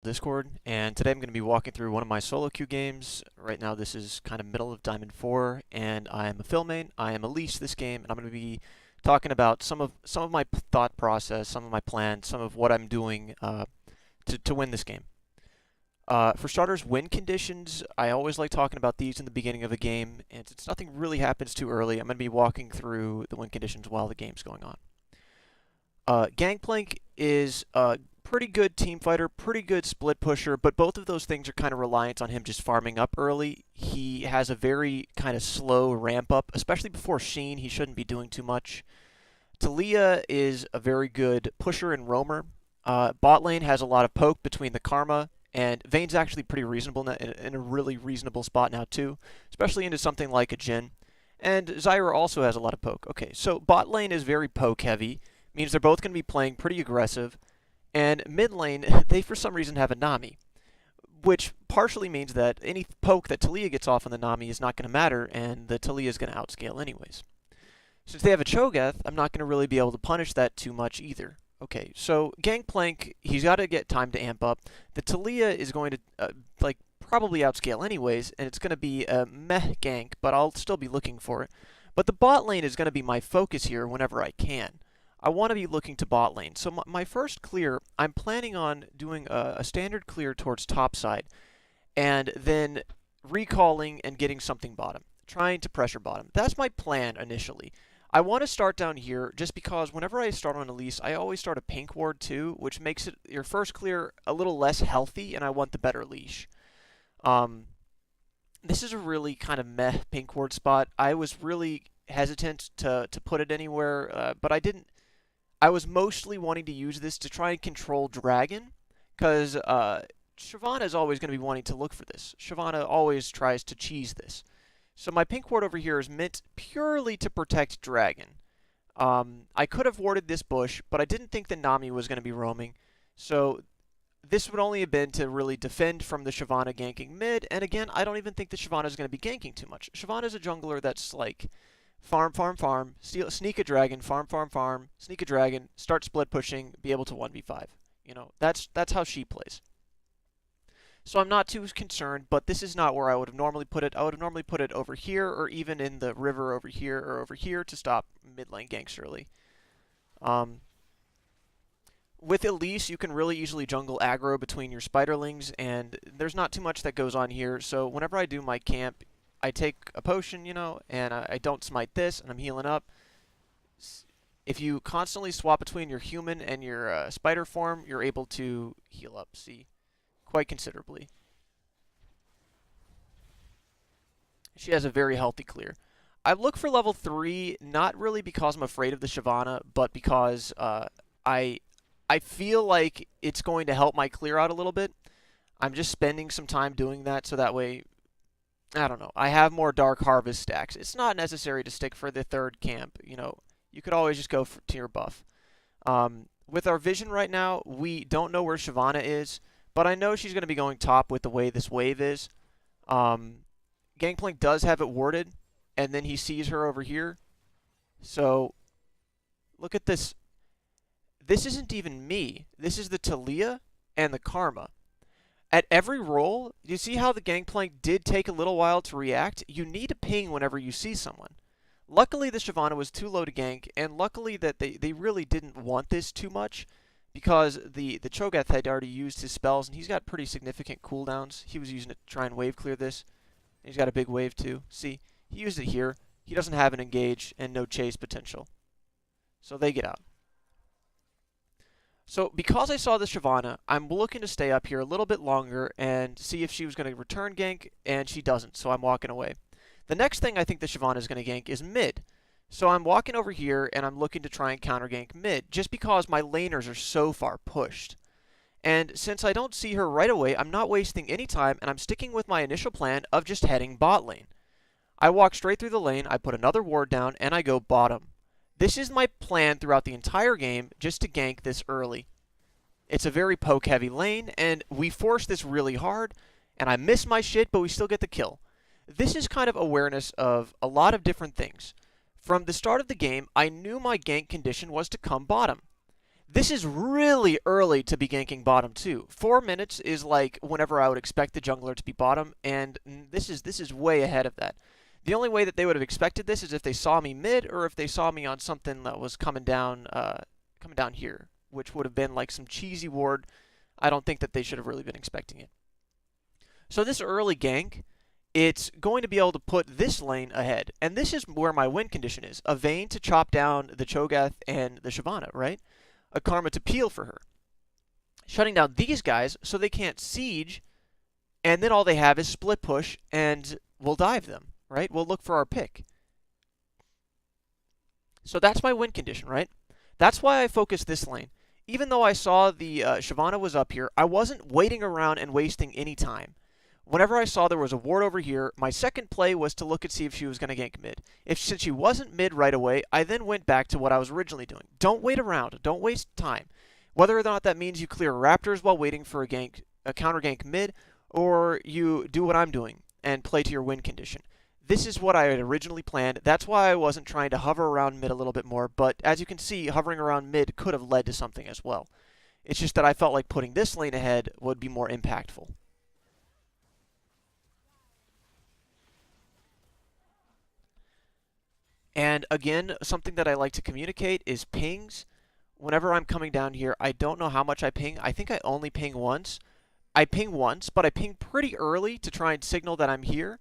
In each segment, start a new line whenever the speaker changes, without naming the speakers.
Discord, and today I'm going to be walking through one of my solo queue games. Right now this is kind of middle of Diamond 4, and I am a fill main. I am Elise this game, and I'm going to be talking about some of my thought process, some of my plans, some of what I'm doing to win this game. For starters, win conditions, I always like talking about these in the beginning of a game, and since nothing really happens too early, I'm going to be walking through the win conditions while the game's going on. Gangplank is a pretty good team fighter, pretty good split pusher, but both of those things are kind of reliant on him just farming up early. He has a very kind of slow ramp up, especially before Sheen. He shouldn't be doing too much. Talia is a very good pusher and roamer. Bot lane has a lot of poke between the Karma, and Vayne's actually pretty reasonable in a really reasonable spot now too, especially into something like a Jhin. And Zyra also has a lot of poke. Okay, so bot lane is very poke heavy, means they're both going to be playing pretty aggressive. And mid lane, they for some reason have a Nami, which partially means that any poke that Talia gets off on the Nami is not going to matter, and the Talia is going to outscale anyways. Since they have a Cho'Gath, I'm not going to really be able to punish that too much either. Okay, so Gangplank, he's got to get time to amp up. The Talia is going to, probably outscale anyways, and it's going to be a meh gank, but I'll still be looking for it. But the bot lane is going to be my focus here whenever I can. I want to be looking to bot lane. So my first clear, I'm planning on doing a standard clear towards top side, and then recalling and getting something bottom, trying to pressure bottom. That's my plan initially. I want to start down here just because whenever I start on Elise, I always start a pink ward too, which makes it your first clear a little less healthy, and I want the better leash. This is a really kind of meh pink ward spot. I was really hesitant to put it anywhere, but I didn't. I was mostly wanting to use this to try and control Dragon, because Shyvana is always going to be wanting to look for this. Shyvana always tries to cheese this. So my pink ward over here is meant purely to protect Dragon. I could have warded this bush, but I didn't think the Nami was going to be roaming. So this would only have been to really defend from the Shyvana ganking mid. And again, I don't even think the Shyvana is going to be ganking too much. Shyvana is a jungler that's like farm, farm, farm, sneak a dragon, farm, farm, farm, sneak a dragon, start split pushing, be able to 1v5. You know, that's how she plays. So I'm not too concerned, but this is not where I would have normally put it. I would have normally put it over here, or even in the river over here, or over here to stop mid lane ganks early. With Elise, you can really easily jungle aggro between your spiderlings, and there's not too much that goes on here. So whenever I do my camp, I take a potion, and I don't smite this, and I'm healing up. If you constantly swap between your human and your spider form, you're able to heal up, see, quite considerably. She has a very healthy clear. I look for level 3, not really because I'm afraid of the Shyvana, but because I feel like it's going to help my clear out a little bit. I'm just spending some time doing that so that way, I don't know, I have more Dark Harvest stacks. It's not necessary to stick for the third camp. You could always just go to your buff. With our vision right now, we don't know where Shyvana is, but I know she's going to be going top with the way this wave is. Gangplank does have it warded, and then he sees her over here. So, look at this. This isn't even me. This is the Talia and the Karma. At every roll, you see how the Gangplank did take a little while to react? You need a ping whenever you see someone. Luckily, the Shyvana was too low to gank, and luckily that they really didn't want this too much, because the Cho'Gath had already used his spells, and he's got pretty significant cooldowns. He was using it to try and wave clear this. He's got a big wave too. See, he used it here. He doesn't have an engage and no chase potential. So they get out. So because I saw the Shyvana, I'm looking to stay up here a little bit longer and see if she was going to return gank, and she doesn't, so I'm walking away. The next thing I think the Shyvana is going to gank is mid. So I'm walking over here, and I'm looking to try and counter gank mid, just because my laners are so far pushed. And since I don't see her right away, I'm not wasting any time, and I'm sticking with my initial plan of just heading bot lane. I walk straight through the lane, I put another ward down, and I go bottom. This is my plan throughout the entire game, just to gank this early. It's a very poke-heavy lane, and we force this really hard, and I miss my shit, but we still get the kill. This is kind of awareness of a lot of different things. From the start of the game, I knew my gank condition was to come bottom. This is really early to be ganking bottom too. 4 minutes is like whenever I would expect the jungler to be bottom, and this is way ahead of that. The only way that they would have expected this is if they saw me mid, or if they saw me on something that was coming down here, which would have been like some cheesy ward. I don't think that they should have really been expecting it. So this early gank, it's going to be able to put this lane ahead, and this is where my win condition is: a Vayne to chop down the Cho'Gath and the Shyvana, right? A Karma to peel for her, shutting down these guys so they can't siege, and then all they have is split push, and we'll dive them, right? We'll look for our pick. So that's my win condition, right? That's why I focused this lane. Even though I saw the Shyvana was up here, I wasn't waiting around and wasting any time. Whenever I saw there was a ward over here, my second play was to look and see if she was going to gank mid. Since she wasn't mid right away, I then went back to what I was originally doing. Don't wait around. Don't waste time. Whether or not that means you clear raptors while waiting for a counter gank mid, or you do what I'm doing and play to your win condition. This is what I had originally planned. That's why I wasn't trying to hover around mid a little bit more, but as you can see, hovering around mid could have led to something as well. It's just that I felt like putting this lane ahead would be more impactful. And again, something that I like to communicate is pings. Whenever I'm coming down here, I don't know how much I ping. I think I only ping once. I ping once, but I ping pretty early to try and signal that I'm here.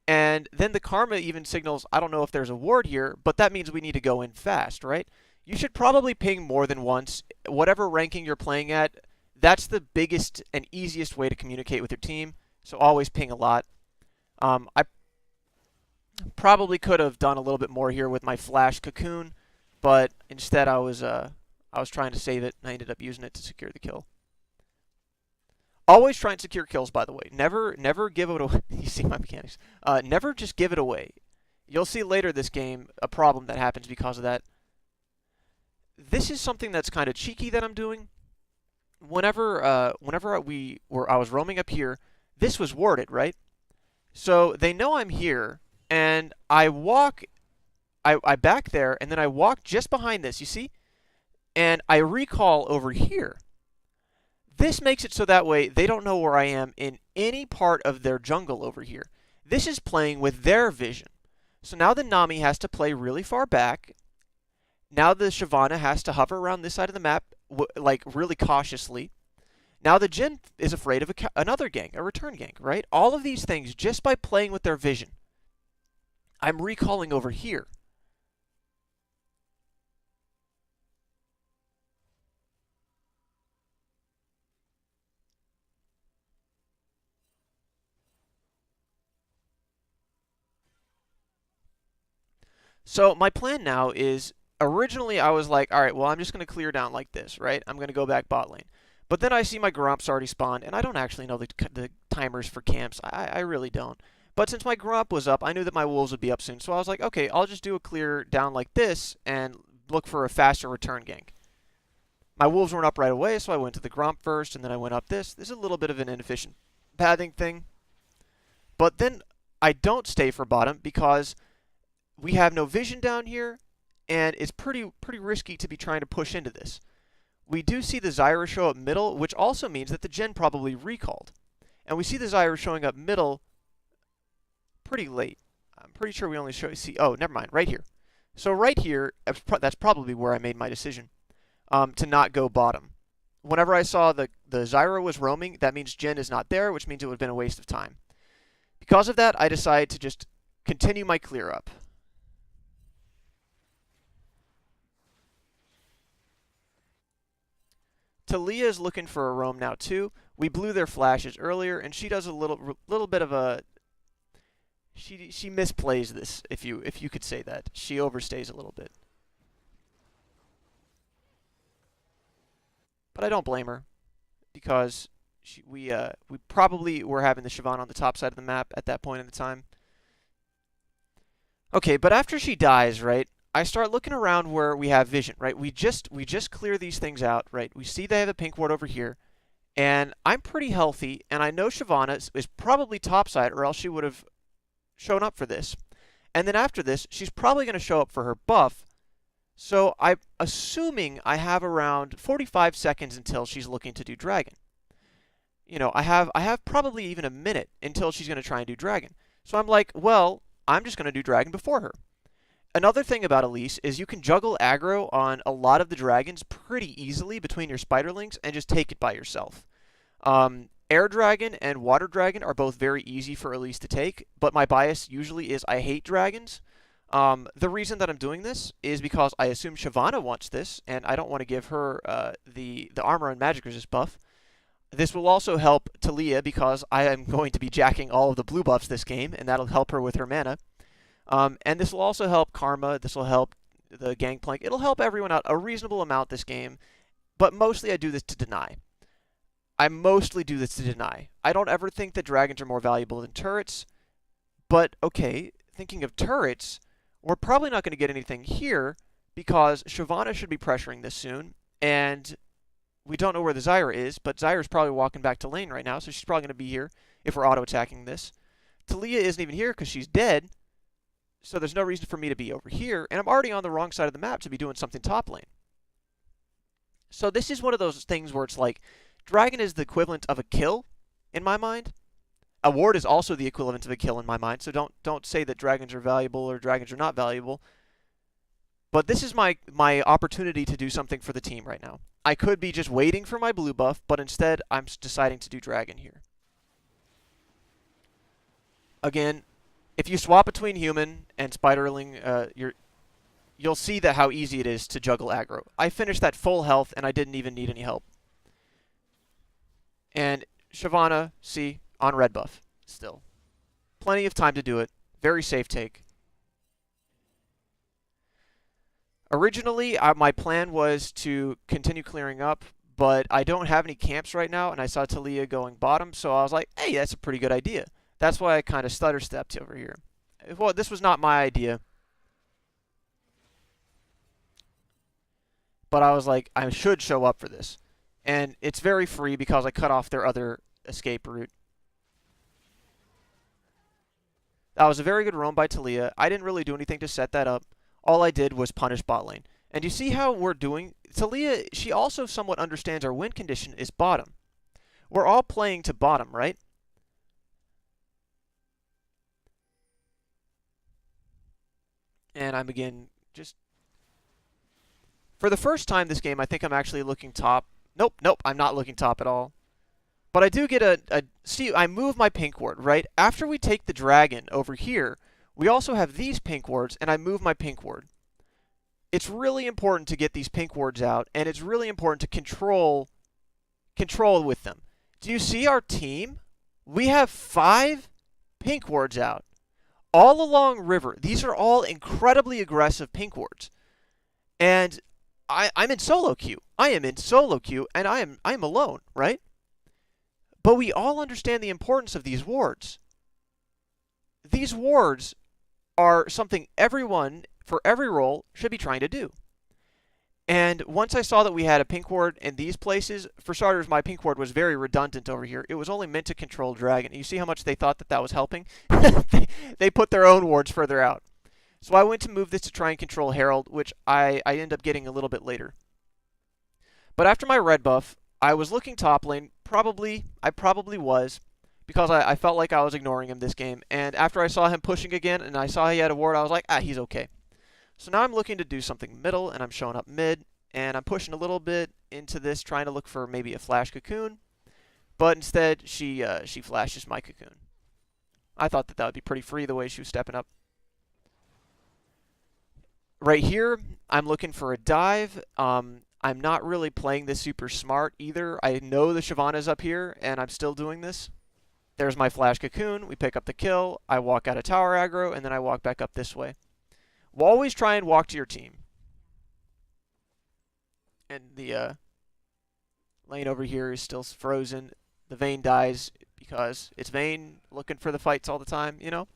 And then the Karma even signals, I don't know if there's a ward here, but that means we need to go in fast, right? You should probably ping more than once. Whatever ranking you're playing at, that's the biggest and easiest way to communicate with your team. So always ping a lot. I probably could have done a little bit more here with my flash cocoon, but instead I was trying to save it, and I ended up using it to secure the kill. Always try and secure kills, by the way. Never give it away. You see my mechanics. Never just give it away. You'll see later this game a problem that happens because of that. This is something that's kind of cheeky that I'm doing. Whenever I was roaming up here, this was warded, right? So they know I'm here, and I back there, and then I walk just behind this, you see? And I recall over here. This makes it so that way they don't know where I am in any part of their jungle over here. This is playing with their vision. So now the Nami has to play really far back. Now the Shyvana has to hover around this side of the map, like really cautiously. Now the Jhin is afraid of another gank, a return gank, right? All of these things just by playing with their vision. I'm recalling over here. So my plan now is, originally I was like, all right, well, I'm just going to clear down like this, right? I'm going to go back bot lane. But then I see my Gromps already spawned, and I don't actually know the timers for camps. I really don't. But since my Gromp was up, I knew that my Wolves would be up soon. So I was like, okay, I'll just do a clear down like this and look for a faster return gank. My Wolves weren't up right away, so I went to the Gromp first, and then I went up this. This is a little bit of an inefficient pathing thing. But then I don't stay for bottom because we have no vision down here, and it's pretty risky to be trying to push into this. We do see the Zyra show up middle, which also means that the Jhin probably recalled. And we see the Zyra showing up middle pretty late. I'm pretty sure we only see... Oh, never mind. Right here. So right here, that's probably where I made my decision to not go bottom. Whenever I saw the Zyra was roaming, that means Jhin is not there, which means it would have been a waste of time. Because of that, I decided to just continue my clear up. Talia is looking for a roam now too. We blew their flashes earlier, and she does a little bit of a... She misplays this, if you could say that. She overstays a little bit. But I don't blame her, because we probably were having the Shyvana on the top side of the map at that point in the time. Okay, but after she dies, right, I start looking around where we have vision, right? We just clear these things out, right? We see they have a pink ward over here, and I'm pretty healthy, and I know Shyvana is probably topside, or else she would have shown up for this. And then after this, she's probably going to show up for her buff. So I'm assuming I have around 45 seconds until she's looking to do dragon. I have probably even a minute until she's going to try and do dragon. So I'm like, well, I'm just going to do dragon before her. Another thing about Elise is you can juggle aggro on a lot of the dragons pretty easily between your spiderlings and just take it by yourself. Air Dragon and Water Dragon are both very easy for Elise to take, but my bias usually is I hate dragons. The reason that I'm doing this is because I assume Shyvana wants this, and I don't want to give her the armor and magic resist buff. This will also help Talia because I am going to be jacking all of the blue buffs this game, and that'll help her with her mana. And this will also help Karma. This will help the Gangplank. It'll help everyone out a reasonable amount this game, but mostly I do this to deny. I mostly do this to deny. I don't ever think that dragons are more valuable than turrets, but okay, thinking of turrets, we're probably not going to get anything here because Shyvana should be pressuring this soon, and we don't know where the Zyra is, but Zyra's probably walking back to lane right now, so she's probably going to be here if we're auto-attacking this. Talia isn't even here because she's dead, so there's no reason for me to be over here, and I'm already on the wrong side of the map to be doing something top lane. So this is one of those things where it's like, dragon is the equivalent of a kill in my mind. A ward is also the equivalent of a kill in my mind, so don't say that dragons are valuable or dragons are not valuable. But this is my opportunity to do something for the team right now. I could be just waiting for my blue buff, but instead I'm deciding to do dragon here. Again, if you swap between human and spiderling, you'll see that how easy it is to juggle aggro. I finished that full health and I didn't even need any help. And Shyvana, see, on red buff still. Plenty of time to do it. Very safe take. Originally, my plan was to continue clearing up, but I don't have any camps right now, and I saw Talia going bottom, so I was like, hey, that's a pretty good idea. That's why I kind of stutter-stepped over here. Well, this was not my idea. But I was like, I should show up for this. And it's very free because I cut off their other escape route. That was a very good roam by Talia. I didn't really do anything to set that up. All I did was punish bot lane. And you see how we're doing? Talia, she also somewhat understands our win condition is bottom. We're all playing to bottom, right? And I'm again just... For the first time this game, I think I'm actually looking top. Nope, I'm not looking top at all. But I do get see, I move my pink ward, right? After we take the dragon over here, we also have these pink wards, and I move my pink ward. It's really important to get these pink wards out, and it's really important to control with them. Do you see our team? We have 5 pink wards out. All along river. These are all incredibly aggressive pink wards. And I'm in solo queue. I am in solo queue, and I'm alone, right? But we all understand the importance of these wards. These wards are something everyone, for every role, should be trying to do. And once I saw that we had a pink ward in these places, for starters, my pink ward was very redundant over here. It was only meant to control dragon. You see how much they thought that that was helping? They put their own wards further out. So I went to move this to try and control Herald, which I end up getting a little bit later. But after my red buff, I was looking top lane. I probably was, because I felt like I was ignoring him this game. And after I saw him pushing again, and I saw he had a ward, I was like, he's okay. So now I'm looking to do something middle, and I'm showing up mid, and I'm pushing a little bit into this, trying to look for maybe a flash cocoon. But instead, she flashes my cocoon. I thought that would be pretty free the way she was stepping up. Right here, I'm looking for a dive. I'm not really playing this super smart either. I know the Shyvana's up here, and I'm still doing this. There's my flash cocoon. We pick up the kill. I walk out of tower aggro, and then I walk back up this way. We'll always try and walk to your team. And the lane over here is still frozen. The Vayne dies because it's Vayne looking for the fights all the time, you know?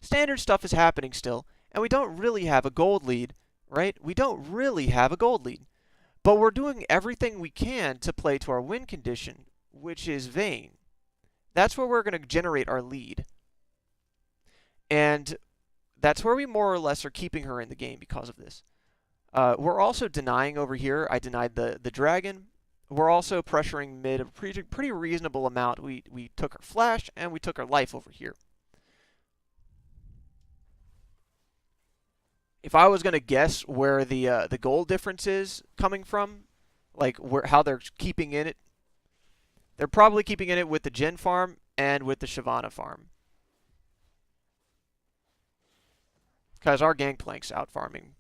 Standard stuff is happening still, and we don't really have a gold lead, right? We don't really have a gold lead. But we're doing everything we can to play to our win condition, which is Vayne. That's where we're going to generate our lead. And that's where we more or less are keeping her in the game because of this. We're also denying over here. I denied the dragon. We're also pressuring mid a pretty reasonable amount. We took our flash and we took our life over here. If I was going to guess where the gold difference is coming from, like how they're keeping in it, they're probably keeping in it with the Jhin farm and with the Shyvana farm. Because our Gangplank's out farming.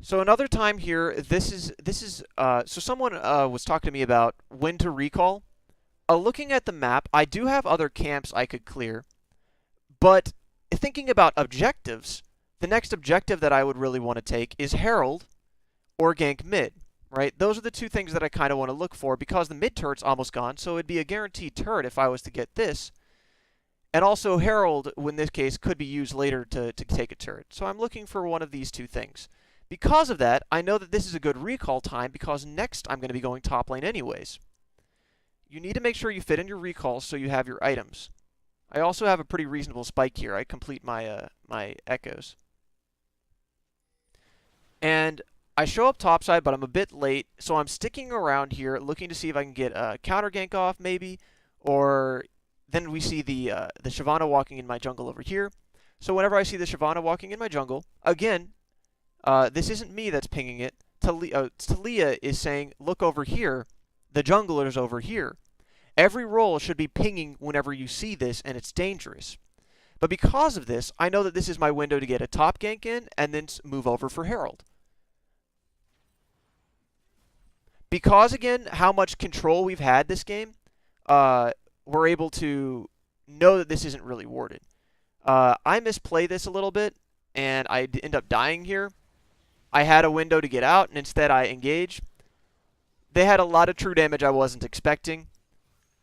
So another time here, so someone was talking to me about when to recall. Looking at the map, I do have other camps I could clear, but thinking about objectives, the next objective that I would really want to take is Herald or gank mid, right? Those are the two things that I kind of want to look for because the mid turret's almost gone, so it'd be a guaranteed turret if I was to get this. And also Herald, in this case, could be used later to take a turret. So I'm looking for one of these two things. Because of that, I know that this is a good recall time because next I'm going to be going top lane anyways. You need to make sure you fit in your recalls so you have your items. I also have a pretty reasonable spike here. I complete my my echoes. And I show up topside, but I'm a bit late, so I'm sticking around here looking to see if I can get a counter gank off maybe, or then we see the Shyvana walking in my jungle over here. So whenever I see the Shyvana walking in my jungle, again, this isn't me that's pinging it. Talia is saying, look over here. The jungler's over here. Every role should be pinging whenever you see this, and it's dangerous. But because of this, I know that this is my window to get a top gank in and then move over for Herald. Because, again, how much control we've had this game, we're able to know that this isn't really warded. I misplay this a little bit, and I end up dying here. I had a window to get out, and instead I engage. They had a lot of true damage I wasn't expecting.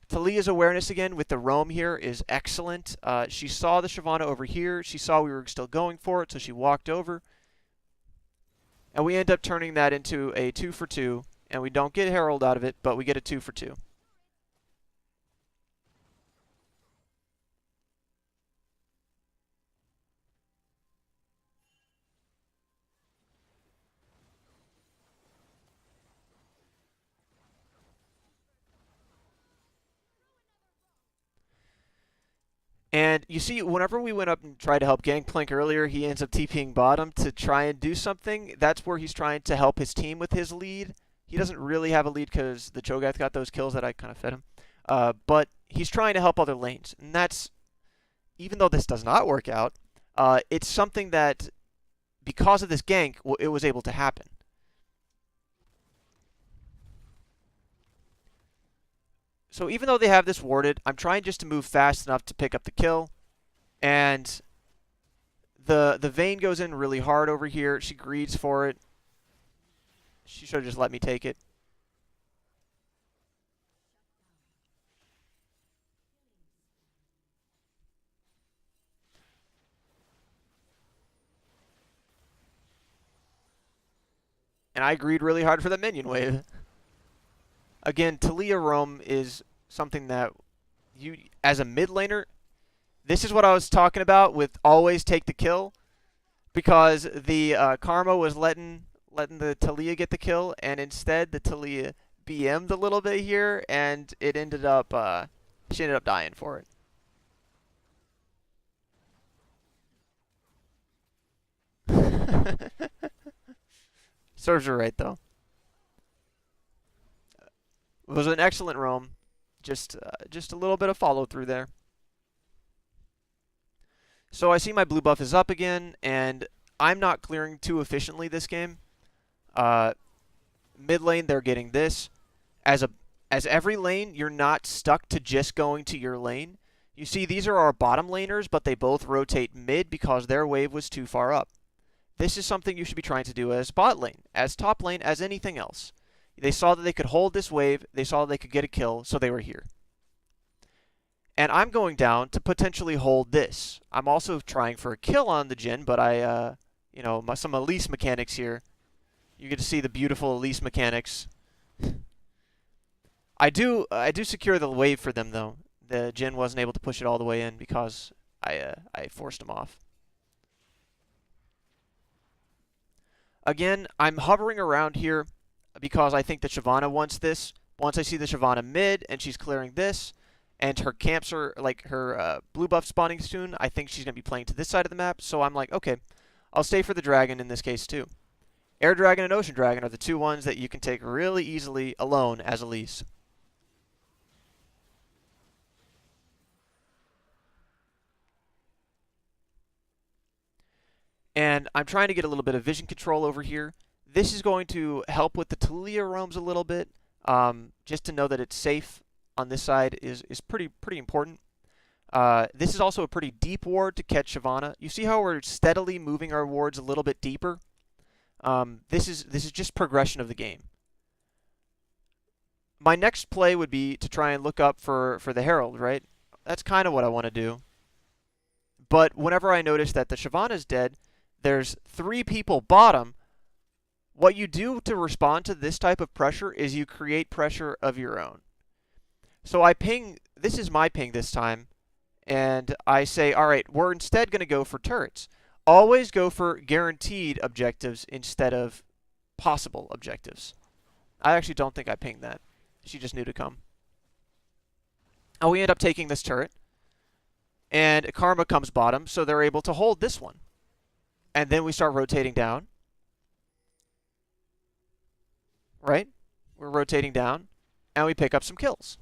Talia's awareness again with the roam here is excellent. She saw the Shyvana over here. She saw we were still going for it, so she walked over. And we end up turning that into a 2 for 2. And we don't get Herald out of it, but we get a 2 for 2. And you see, whenever we went up and tried to help Gangplank earlier, he ends up TPing bottom to try and do something. That's where he's trying to help his team with his lead. He doesn't really have a lead because the Cho'Gath got those kills that I kind of fed him. But he's trying to help other lanes. And that's, even though this does not work out, it's something that, because of this gank, it was able to happen. So even though they have this warded, I'm trying just to move fast enough to pick up the kill. And the Vayne goes in really hard over here. She greeds for it. She should have just let me take it. And I greed really hard for the minion wave. Again, Talia roam is something that you, as a mid laner, this is what I was talking about with always take the kill, because the Karma was letting the Talia get the kill, and instead the Talia BM'd a little bit here, and it ended up she ended up dying for it. Serves her right though. It was an excellent roam. Just a little bit of follow through there. So I see my blue buff is up again, and I'm not clearing too efficiently this game. Mid lane, they're getting this. As every lane, you're not stuck to just going to your lane. You see, these are our bottom laners, but they both rotate mid because their wave was too far up. This is something you should be trying to do as bot lane, as top lane, as anything else. They saw that they could hold this wave, they saw they could get a kill, so they were here. And I'm going down to potentially hold this. I'm also trying for a kill on the Jhin, but you know, some Elise mechanics here. You get to see the beautiful Elise mechanics. I do secure the wave for them though. The Jhin wasn't able to push it all the way in because I forced him off. Again, I'm hovering around here because I think that Shyvana wants this. Once I see the Shyvana mid and she's clearing this, and her camps are like her blue buff spawning soon, I think she's going to be playing to this side of the map. So I'm like, okay, I'll stay for the dragon in this case too. Air Dragon and Ocean Dragon are the two ones that you can take really easily alone as Elise. And I'm trying to get a little bit of vision control over here. This is going to help with the Talia roams a little bit. Just to know that it's safe on this side is pretty important. This is also a pretty deep ward to catch Shyvana. You see how we're steadily moving our wards a little bit deeper? This is just progression of the game. My next play would be to try and look up for the Herald, right? That's kind of what I want to do. But whenever I notice that the Shyvana is dead, there's 3 people bottom. What you do to respond to this type of pressure is you create pressure of your own. So I ping, this is my ping this time, and I say, all right, we're instead going to go for turrets. Always go for guaranteed objectives instead of possible objectives. I actually don't think I pinged that. She just knew to come. And we end up taking this turret. And Karma comes bottom, so they're able to hold this one. And then we start rotating down. Right? We're rotating down, and we pick up some kills.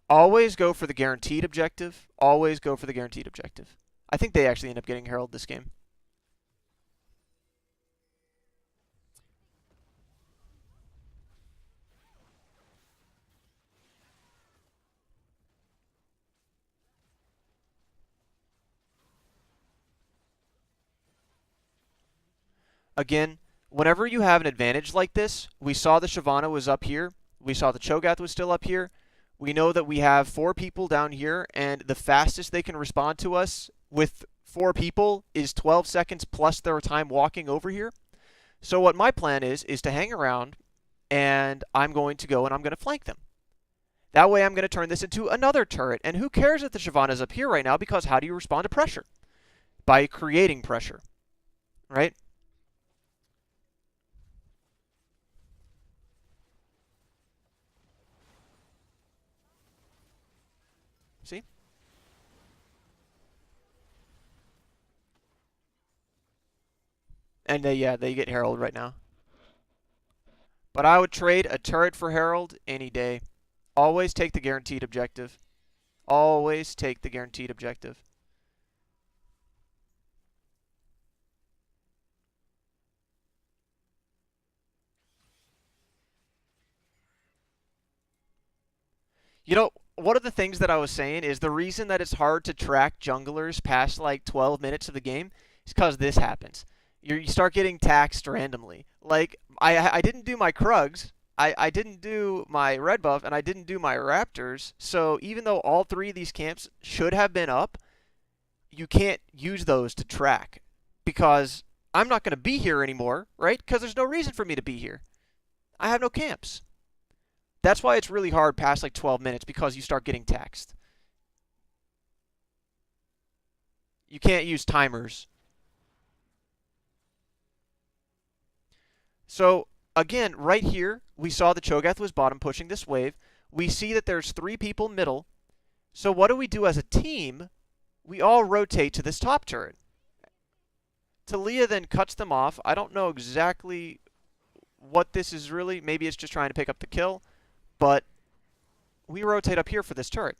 Always go for the guaranteed objective. Always go for the guaranteed objective. I think they actually end up getting Herald this game. Again, whenever you have an advantage like this, we saw the Shyvana was up here. We saw the Cho'Gath was still up here. We know that we have 4 people down here, and the fastest they can respond to us with 4 people is 12 seconds plus their time walking over here. So what my plan is to hang around, and I'm going to go and I'm going to flank them. That way I'm going to turn this into another turret, and who cares if the Shyvana's up here right now, because how do you respond to pressure? By creating pressure, right? See? And yeah, they get Herald right now. But I would trade a turret for Herald any day. Always take the guaranteed objective. Always take the guaranteed objective. You know, one of the things that I was saying is the reason that it's hard to track junglers past like 12 minutes of the game is because this happens. You start getting taxed randomly. Like, I didn't do my Krugs, I didn't do my red buff, and I didn't do my Raptors. So even though all 3 of these camps should have been up, you can't use those to track because I'm not going to be here anymore, right? Because there's no reason for me to be here. I have no camps. That's why it's really hard past like 12 minutes, because you start getting taxed. You can't use timers. So again, right here, we saw the Cho'Gath was bottom pushing this wave. We see that there's 3 people middle. So what do we do as a team? We all rotate to this top turret. Talia then cuts them off. I don't know exactly what this is really. Maybe it's just trying to pick up the kill. But we rotate up here for this turret.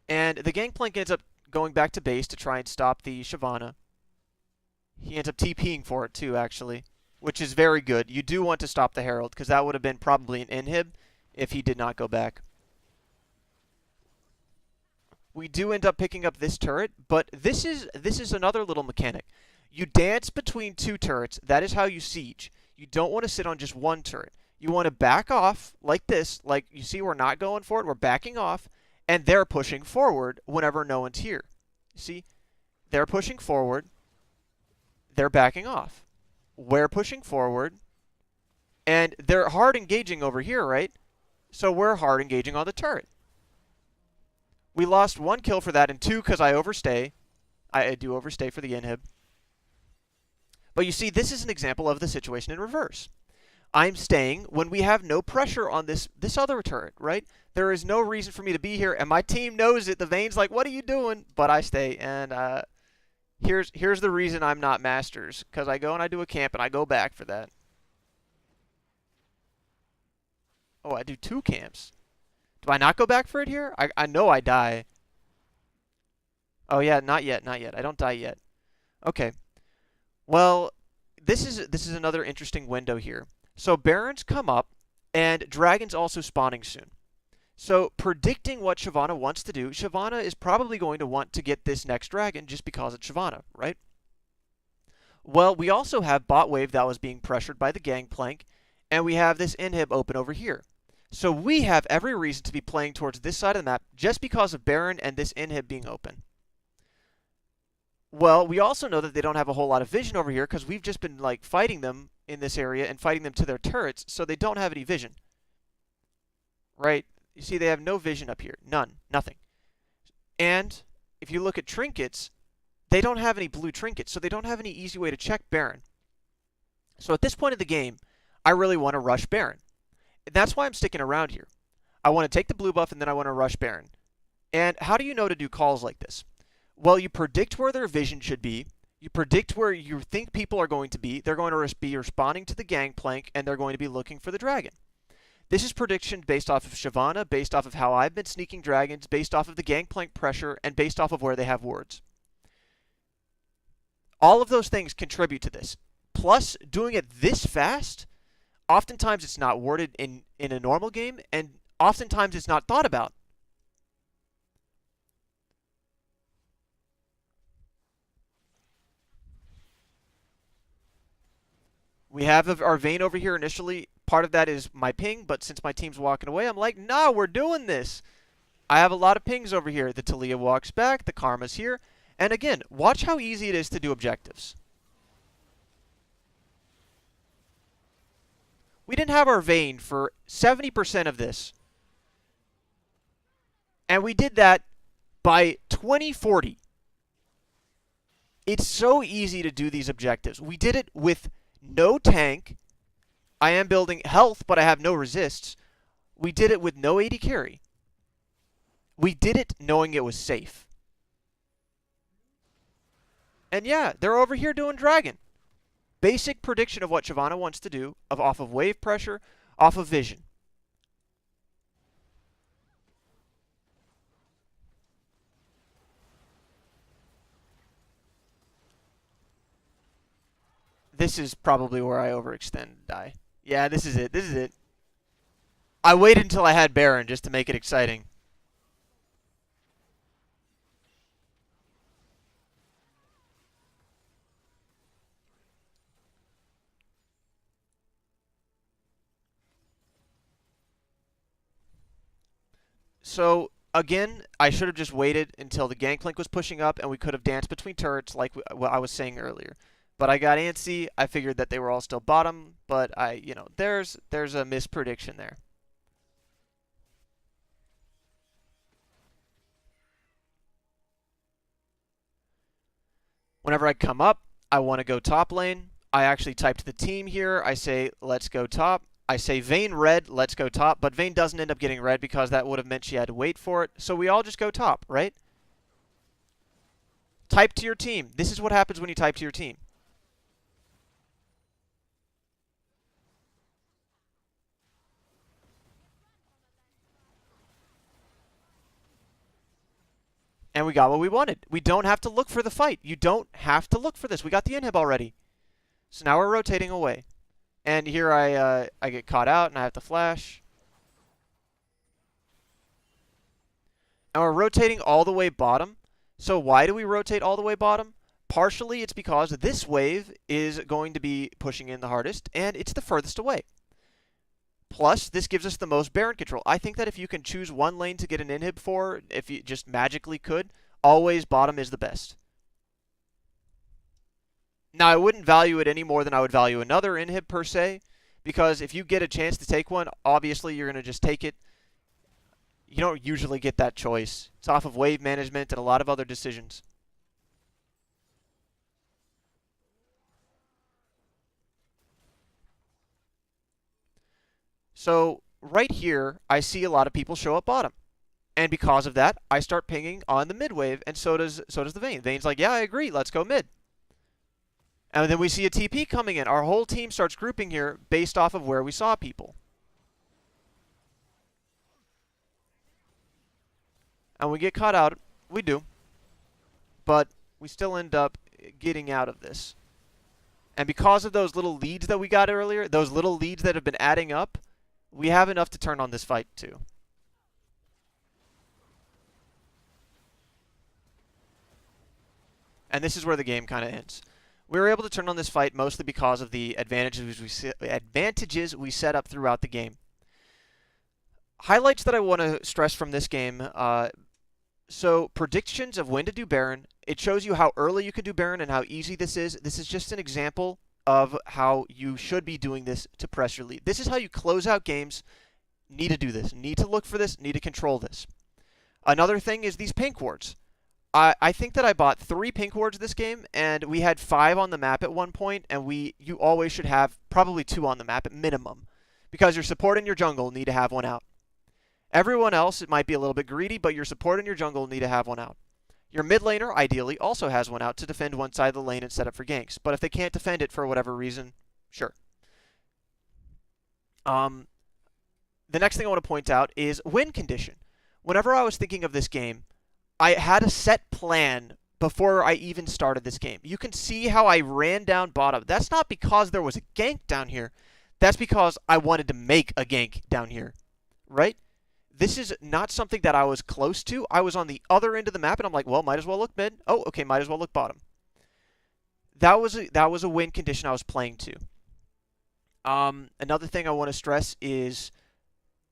And the Gangplank ends up going back to base to try and stop the Shyvana. He ends up TPing for it too, actually, which is very good. You do want to stop the Herald, because that would have been probably an inhib if he did not go back. We do end up picking up this turret, but this is another little mechanic. You dance between 2 turrets. That is how you siege. You don't want to sit on just one turret. You want to back off like this. Like, you see, we're not going for it. We're backing off, and they're pushing forward whenever no one's here. See? They're pushing forward. They're backing off. We're pushing forward. And they're hard engaging over here, right? So we're hard engaging on the turret. We lost 1 kill for that, and 2 because I overstay. I do overstay for the inhib. But you see, this is an example of the situation in reverse. I'm staying when we have no pressure on this other turret, right? There is no reason for me to be here, and my team knows it. The Vayne's like, what are you doing? But I stay, and here's the reason I'm not Masters, because I go and I do a camp, and I go back for that. Oh, I do 2 camps. Do I not go back for it here? I know I die. Oh, yeah, not yet, not yet. I don't die yet. Okay. Well, this is another interesting window here. So Barons come up, and Dragon's also spawning soon. So predicting what Shyvana wants to do, Shyvana is probably going to want to get this next Dragon just because it's Shyvana, right? Well, we also have bot wave that was being pressured by the Gangplank, and we have this inhib open over here. So we have every reason to be playing towards this side of the map just because of Baron and this inhib being open. Well, we also know that they don't have a whole lot of vision over here because we've just been like fighting them in this area and fighting them to their turrets, so they don't have any vision. Right? You see they have no vision up here. None. Nothing. And if you look at trinkets, they don't have any blue trinkets, so they don't have any easy way to check Baron. So at this point of the game, I really want to rush Baron. That's why I'm sticking around here. I want to take the blue buff and then I want to rush Baron. And how do you know to do calls like this? Well, you predict where their vision should be. You predict where you think people are going to be. They're going to be responding to the Gangplank, and they're going to be looking for the dragon. This is prediction based off of Shyvana, based off of how I've been sneaking dragons, based off of the Gangplank pressure, and based off of where they have wards. All of those things contribute to this. Plus, doing it this fast, oftentimes it's not warded in a normal game, and oftentimes it's not thought about. We have our Vayne over here initially. Part of that is my ping, but since my team's walking away, I'm like, nah, we're doing this. I have a lot of pings over here. The Talia walks back, the Karma's here. And again, watch how easy it is to do objectives. We didn't have our Vayne for 70% of this. And we did that by 2040. It's so easy to do these objectives. We did it with no tank. I am building health, but I have no resists. We did it with no AD carry. We did it knowing it was safe. And yeah, they're over here doing dragon. Basic prediction of what Shyvana wants to do, off of wave pressure, off of vision. This is probably where I overextend and die. Yeah, this is it. This is it. I waited until I had Baron just to make it exciting. So, again, I should have just waited until the Gangplank was pushing up and we could have danced between turrets like what I was saying earlier. But I got antsy. I figured that they were all still bottom, but there's a misprediction there. Whenever I come up, I want to go top lane. I actually type to the team here. I say, let's go top. I say Vayne red, let's go top. But Vayne doesn't end up getting red because that would have meant she had to wait for it. So we all just go top, right? Type to your team. This is what happens when you type to your team. And we got what we wanted. We don't have to look for the fight. You don't have to look for this. We got the inhib already. So now we're rotating away. And here I get caught out and I have to flash. And we're rotating all the way bottom. So why do we rotate all the way bottom? Partially it's because this wave is going to be pushing in the hardest and it's the furthest away. Plus, this gives us the most Baron control. I think that if you can choose one lane to get an inhib for, if you just magically could, always bottom is the best. Now, I wouldn't value it any more than I would value another inhib per se, because if you get a chance to take one, obviously you're going to just take it. You don't usually get that choice. It's off of wave management and a lot of other decisions. So right here, I see a lot of people show up bottom. And because of that, I start pinging on the mid wave, and so does the Vayne. Vayne's like, yeah, I agree, let's go mid. And then we see a TP coming in. Our whole team starts grouping here based off of where we saw people. And we get caught out. We do. But we still end up getting out of this. And because of those little leads that we got earlier, those little leads that have been adding up, we have enough to turn on this fight too. And this is where the game kind of ends. We were able to turn on this fight mostly because of the advantages we set up throughout the game. Highlights that I want to stress from this game. So predictions of when to do Baron. It shows you how early you can do Baron and how easy this is. This is just an example of how you should be doing this to press your lead. This is how you close out games. Need to do this. Need to look for this. Need to control this. Another thing is these pink wards. I think that I bought 3 pink wards this game, and we had 5 on the map at one point, and you always should have probably 2 on the map at minimum, because your support and your jungle need to have one out. Everyone else, it might be a little bit greedy, but your support and your jungle need to have one out. Your mid laner, ideally, also has one out to defend one side of the lane and set up for ganks, but if they can't defend it for whatever reason, sure. The next thing I want to point out is win condition. Whenever I was thinking of this game, I had a set plan before I even started this game. You can see how I ran down bottom. That's not because there was a gank down here. That's because I wanted to make a gank down here, right? This is not something that I was close to. I was on the other end of the map, and I'm like, well, might as well look mid. Oh, okay, might as well look bottom. That was a win condition I was playing to. Another thing I want to stress is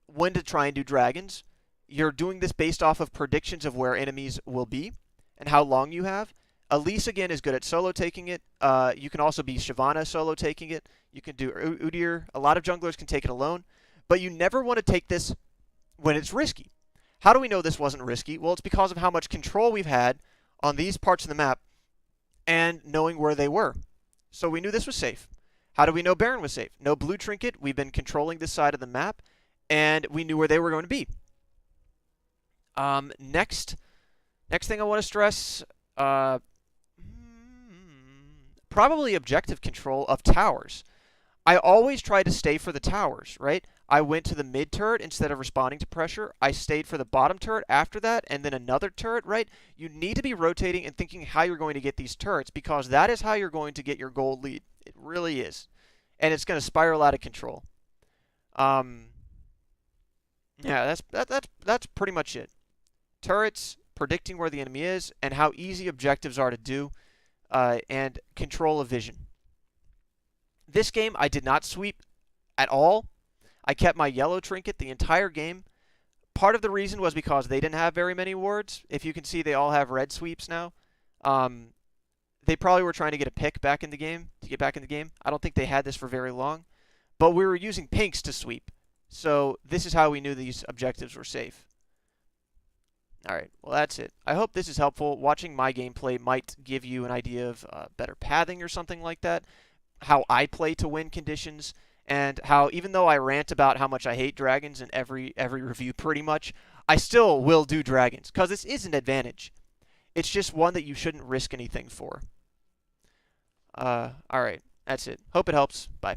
when to try and do dragons. You're doing this based off of predictions of where enemies will be and how long you have. Elise, again, is good at solo taking it. You can also be Shyvana solo taking it. You can do Udyr. A lot of junglers can take it alone. But you never want to take this when it's risky. How do we know this wasn't risky? Well, it's because of how much control we've had on these parts of the map and knowing where they were. So we knew this was safe. How do we know Baron was safe? No blue trinket. We've been controlling this side of the map, and we knew where they were going to be. Next thing I want to stress, probably objective control of towers. I always try to stay for the towers, right? I went to the mid turret instead of responding to pressure. I stayed for the bottom turret after that, and then another turret, right? You need to be rotating and thinking how you're going to get these turrets, because that is how you're going to get your gold lead. It really is. And it's going to spiral out of control. Yeah, that's pretty much it. Turrets, predicting where the enemy is, and how easy objectives are to do, and control of vision. This game, I did not sweep at all. I kept my yellow trinket the entire game. Part of the reason was because they didn't have very many wards. If you can see, they all have red sweeps now. They probably were trying to get a pick back in the game, to get back in the game. I don't think they had this for very long. But we were using pinks to sweep. So this is how we knew these objectives were safe. Alright, well that's it. I hope this is helpful. Watching my gameplay might give you an idea of better pathing or something like that. How I play to win conditions, and how even though I rant about how much I hate dragons in every review pretty much, I still will do dragons, because this is an advantage. It's just one that you shouldn't risk anything for. Alright, that's it. Hope it helps. Bye.